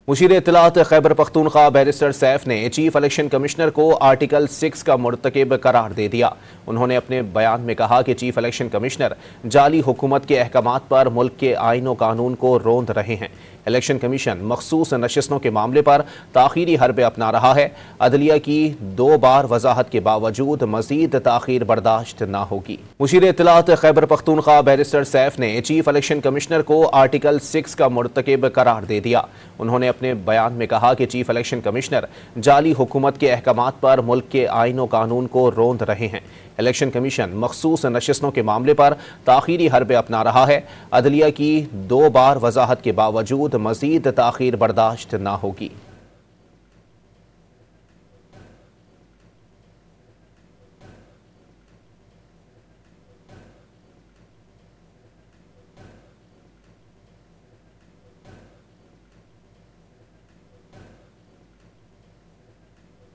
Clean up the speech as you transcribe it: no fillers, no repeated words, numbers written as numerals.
Musheer इत्तलात Khyber Pakhtunkhwa barrister Saif ने chief election commissioner को article 6 का मुर्तकिब करार दे दिया। उन्होंने अपने बयान में कहा कि चीफ इलेक्शन कमिश्नर जाली हुकूमत के अहकामात पर मुल्क के आईन व कानून को रोंद रहे हैं। इलेक्शन कमीशन मखसूस नशिस्तों के मामले पर ताखीरी हरबे अपना रहा है। अदलिया की 2 बार वजाहत के बावजूद मजीद ताखीर बर्दाश्त न होगी। मुशीर इत्तलात खैबर पख्तूनख्वा बैरिस्टर सैफ ने चीफ इलेक्शन कमिश्नर को आर्टिकल 6 का मुर्तकिब करार दे दिया। उन्होंने अपने बयान में कहा कि चीफ इलेक्शन कमिश्नर जाली हुकूमत के अहकामात पर मुल्क के आईन व कानून को रोंद रहे हैं। इलेक्शन कमीशन मखसूस नशिस्तों के मामले पर ताखीरी हरबे अपना रहा है। अदलिया की 2 बार वजाहत के बावजूद मजीद ताखीर बर्दाश्त न होगी।